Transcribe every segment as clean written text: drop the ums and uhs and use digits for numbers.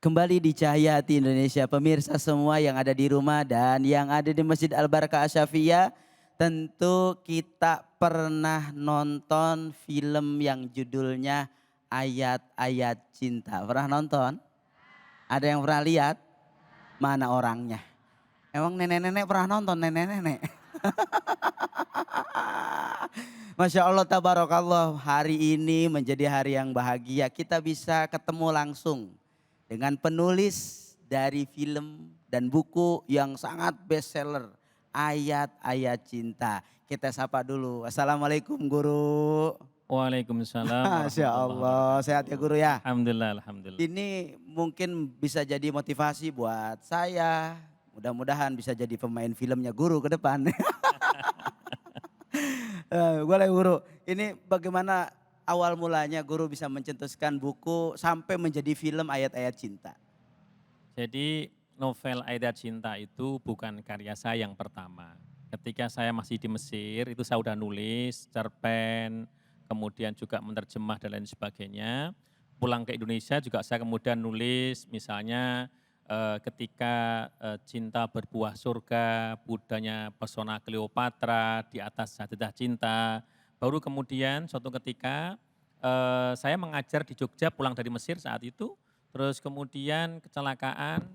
Kembali di Cahaya Hati Indonesia, pemirsa semua yang ada di rumah dan yang ada di Masjid Al-Barakah Asyafiyah, tentu kita pernah nonton film yang judulnya Ayat-Ayat Cinta. Pernah nonton? Ada yang pernah lihat? Mana orangnya? Emang nenek-nenek pernah nonton nenek-nenek? Masya Allah tabarakallah, hari ini menjadi hari yang bahagia. Kita bisa ketemu langsung dengan penulis dari film dan buku yang sangat bestseller, Ayat-Ayat Cinta. Kita sapa dulu. Assalamualaikum guru. Waalaikumsalam Masya warahmatullahi Allah, sehat ya wabarakatuh. guru ya. Alhamdulillah, alhamdulillah. Ini mungkin bisa jadi motivasi buat saya. Mudah-mudahan bisa jadi pemain filmnya guru ke depan. Boleh guru, ini bagaimana awal mulanya guru bisa mencetuskan buku sampai menjadi film Ayat-Ayat Cinta? Jadi novel Ayat Cinta itu bukan karya saya yang pertama. Ketika saya masih di Mesir itu saya udah nulis, cerpen, kemudian juga menerjemah dan lain sebagainya. Pulang ke Indonesia juga saya kemudian nulis misalnya ketika cinta berbuah surga, budanya pesona Cleopatra di atas sajadah cinta. Baru kemudian suatu ketika saya mengajar di Jogja pulang dari Mesir saat itu, terus kemudian kecelakaan,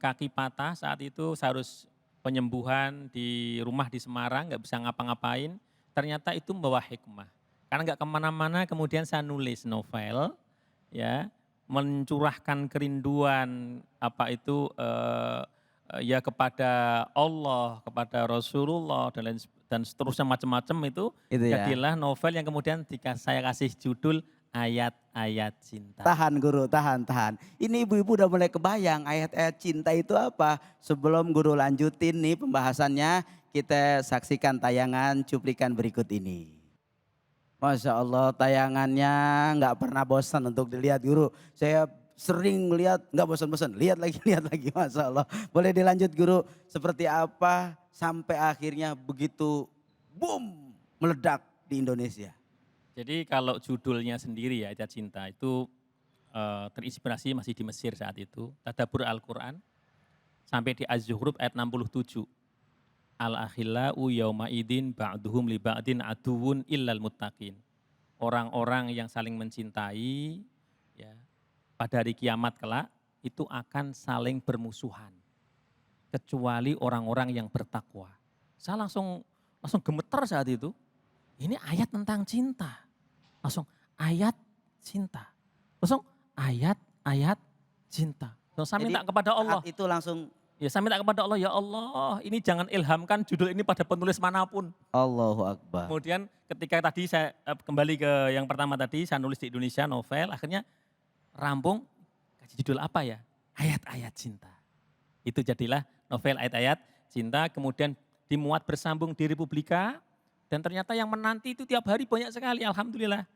kaki patah saat itu saya harus penyembuhan di rumah di Semarang, nggak bisa ngapa-ngapain, ternyata itu membawa hikmah. Karena nggak kemana-mana kemudian saya nulis novel, ya, mencurahkan kerinduan apa itu, ya kepada Allah, kepada Rasulullah dan seterusnya macam-macam itu, Itu ya. jadilah novel yang kemudian saya kasih judul Ayat-Ayat Cinta. Tahan guru, tahan, tahan. Ini ibu-ibu udah mulai kebayang ayat-ayat cinta itu apa. Sebelum guru lanjutin nih pembahasannya, kita saksikan tayangan cuplikan berikut ini. Masya Allah tayangannya nggak pernah bosan untuk dilihat guru. Saya sering lihat nggak bosan-bosan, lihat lagi, lihat lagi Masya Allah. Boleh dilanjut guru, seperti apa sampai akhirnya begitu boom meledak di Indonesia. Jadi kalau judulnya sendiri ya Ayat Cinta itu terinspirasi masih di Mesir saat itu, tadabbur Al-Quran sampai di Az-Zukhruf ayat 67. Al-akhillau yauma idin ba'duhum li ba'din aduwwun illal muttaqin. Orang-orang yang saling mencintai ya, pada hari kiamat kelak itu akan saling bermusuhan kecuali orang-orang yang bertakwa. Saya langsung langsung gemeter saat itu. Ini ayat tentang cinta. Langsung ayat cinta. Langsung ayat cinta. Langsung saya Jadi minta kepada saat Allah. itu langsung Ya saya minta kepada Allah, ya Allah ini jangan ilhamkan judul ini pada penulis manapun. Allahu Akbar. Kemudian ketika tadi saya kembali ke yang pertama tadi, saya nulis di Indonesia novel, akhirnya rampung, kasih judul apa ya? Ayat-ayat cinta. Itu jadilah novel ayat-ayat cinta, kemudian dimuat bersambung di Republika, dan ternyata yang menanti itu tiap hari banyak sekali, Alhamdulillah.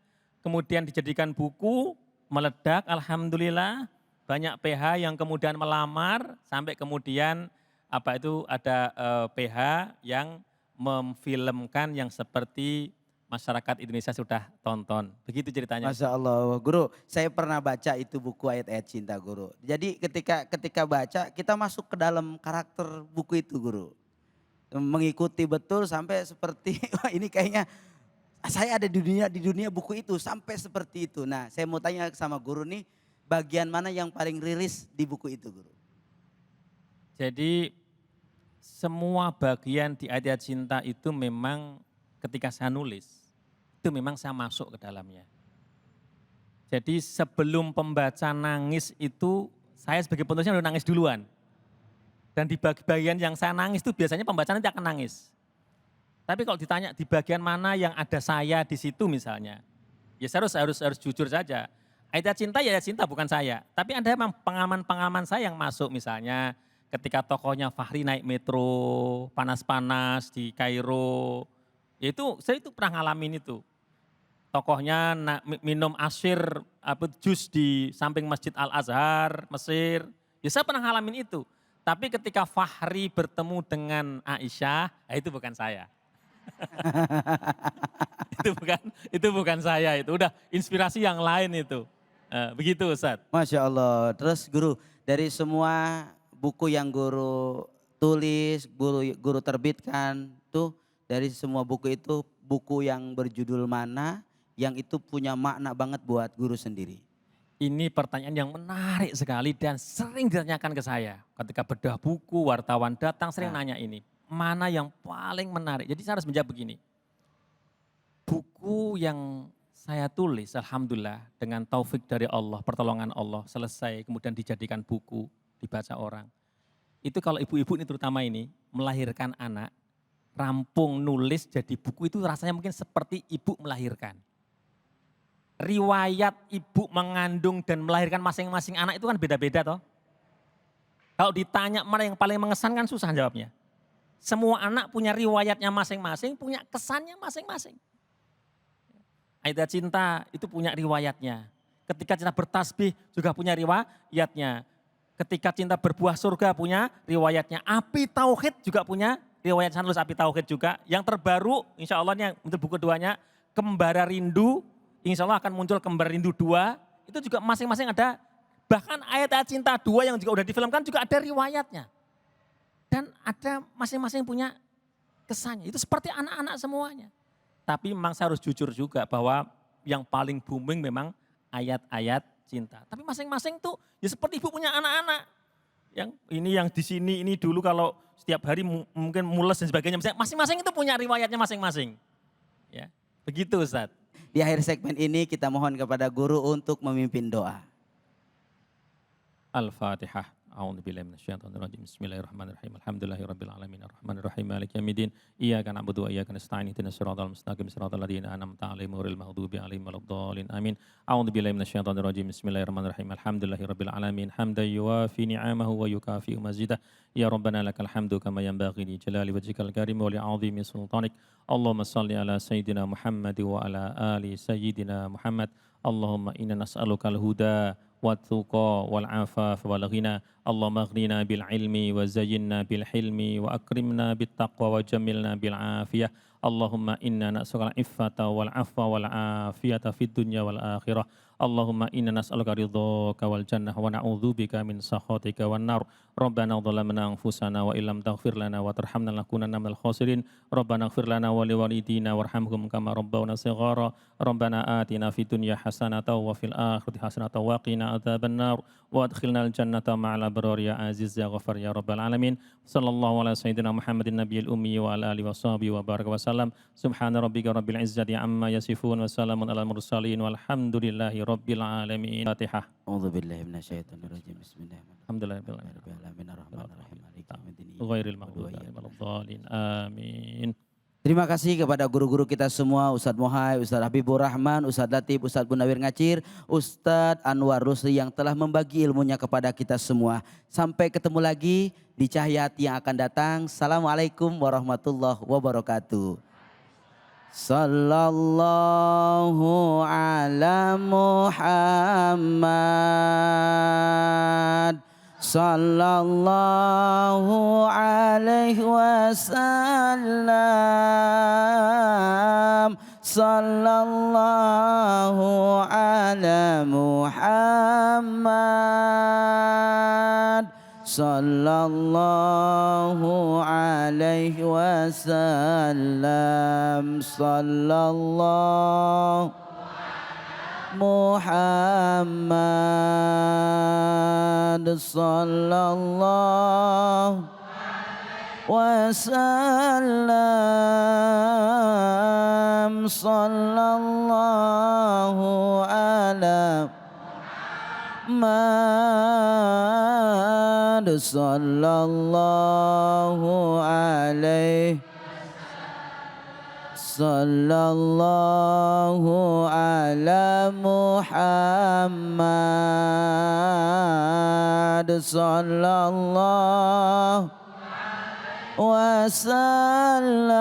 Kemudian dijadikan buku, meledak, Alhamdulillah. Banyak PH yang kemudian melamar, sampai kemudian apa itu ada PH yang memfilmkan yang seperti masyarakat Indonesia sudah tonton. Begitu ceritanya Masya Ustaz. Allah, guru, saya pernah baca itu buku ayat-ayat cinta, guru. Jadi ketika ketika baca, kita masuk ke dalam karakter buku itu, guru. Mengikuti betul sampai seperti, wah ini kayaknya saya ada di dunia buku itu sampai seperti itu. Nah, saya mau tanya sama guru nih, bagian mana yang paling rilis di buku itu, guru? Jadi semua bagian di ayat cinta itu memang ketika saya nulis, itu memang saya masuk ke dalamnya. Jadi sebelum pembaca nangis itu, saya sebagai penulisnya udah nangis duluan. Dan di bagian yang saya nangis itu biasanya pembaca nanti akan nangis. Tapi kalau ditanya di bagian mana yang ada saya di situ misalnya, ya saya harus jujur saja. Ayat cinta ya ayat cinta bukan saya. Tapi ada memang pengalaman-pengalaman saya yang masuk misalnya ketika tokohnya Fahri naik metro, panas-panas di Kairo. Ya itu saya itu pernah ngalamin itu. Tokohnya minum asir jus di samping Masjid Al-Azhar, Mesir. Ya saya pernah ngalamin itu. Tapi ketika Fahri bertemu dengan Aisyah, itu bukan saya. itu bukan saya itu. Udah inspirasi yang lain itu. Begitu Ustadz. Masya Allah. Terus guru, dari semua buku yang guru tulis, guru terbitkan tuh, dari semua buku itu buku yang berjudul mana yang itu punya makna banget buat guru sendiri? Ini pertanyaan yang menarik sekali dan sering ditanyakan ke saya. Ketika bedah buku, wartawan datang sering Nah, nanya ini. Mana yang paling menarik? Jadi saya harus menjawab begini. Buku yang saya tulis, alhamdulillah dengan taufik dari Allah, pertolongan Allah, selesai kemudian dijadikan buku, dibaca orang. Itu kalau ibu-ibu ini terutama ini, melahirkan anak, rampung nulis jadi buku itu rasanya mungkin seperti ibu melahirkan. Riwayat ibu mengandung dan melahirkan masing-masing anak itu kan beda-beda toh. Kalau ditanya mana yang paling mengesankan susah jawabnya. Semua anak punya riwayatnya masing-masing, punya kesannya masing-masing. Aida cinta itu punya riwayatnya. Ketika cinta bertasbih juga punya riwayatnya. Ketika cinta berbuah surga punya riwayatnya. Api tauhid juga punya riwayat. Saya nulis api tauhid juga. Yang terbaru insya Allah yang untuk buku keduanya Kembara Rindu. Insya Allah akan muncul Kembar Rindu 2, itu juga masing-masing ada, bahkan ayat-ayat cinta 2 yang juga udah difilmkan juga ada riwayatnya. Dan ada masing-masing punya kesannya, itu seperti anak-anak semuanya. Tapi memang saya harus jujur juga bahwa yang paling booming memang ayat-ayat cinta. Tapi masing-masing tuh ya seperti ibu punya anak-anak. Yang di sini, ini dulu kalau setiap hari mungkin mules dan sebagainya, masing-masing itu punya riwayatnya masing-masing. Ya, begitu Ustadz. di akhir segmen ini kita mohon kepada guru untuk memimpin doa. Al-Fatihah. A'udzubillahi minasyaitonirrajim. Bismillahirrahmanirrahim. Alhamdulillahirabbil alamin arrahmanirrahim maliki yaumiddin. Iyyaka na'budu wa iyyaka nasta'in ihdinas siratal mustaqim siratal ladzina an'amta 'alaihim ghairil maghdubi 'alaihim waladdallin. Amin. A'udzubillahi minasyaitonirrajim. Bismillahirrahmanirrahim. Alhamdulillahirabbil alamin hamdan yuwafi ni'amahu wa yukafi'u mazidah. Ya Rabbana lakal hamdu kama yanbaghi li jalali wajhikal karim wa li 'azimi sultanik. Allahumma shalli ala sayyidina Muhammad wa ala ali sayyidina Muhammad. Allahumma inna nas'alukal huda والتقى والعفاف والغنى اللهم اغننا بالعلم وزينا بالحلم وأكرمنا بالتقوى وجملنا بالعافية اللهم إنا نسألك العفة والعفو والعافية في الدنيا والآخرة اللهم إنا نسألك رضاك والجنة ونعوذ بك من سخطك والنار ربنا ظلمنا أنفسنا وإن لم تغفر لنا وترحمنا لنكونن من الخاسرين ربنا اغفر لنا ولوالدينا وارحمهم كما ربونا صغارا ربنا آتنا في الدنيا حسنة وفي الآخرة حسنة وقنا عذاب النار وادخلنا الجنة مع الأبرار يا عزيز يا غفار يا رب العالمين صلى الله على سيدنا محمد النبي الأمي وعلى آله وصحبه وبارك وسلم سبحان ربك رب العزة عما يصفون وسلام على المرسلين والحمد لله رب العالمين. Fatihah. A'udzubillahi minasyaitonirrajim. Bismillahirrahmanirrahim. Alhamdulillahirabbil Alamin maliki yaumiddin. ghairil maghdubi 'alaihim waladdallin. Amin. Terima kasih kepada guru-guru kita semua, Ustadz Mohai, Ustadz Habibur Rahman, Ustadz Latif, Ustadz Munawir Ngacir, Ustadz Anwar Rusli yang telah membagi ilmunya kepada kita semua. Sampai ketemu lagi di Cahaya Hati yang akan datang. Assalamualaikum warahmatullahi wabarakatuh. Sallallahu ala Muhammad. Sallallahu alaihi wasallam. Sallallahu ala Muhammad. Sallallahu alaihi wasallam. Sallallahu Muhammad sallallahu wasallam sallallahu ala Muhammad sallallahu alaihi sallallahu ala Muhammad sallallahu wasallam.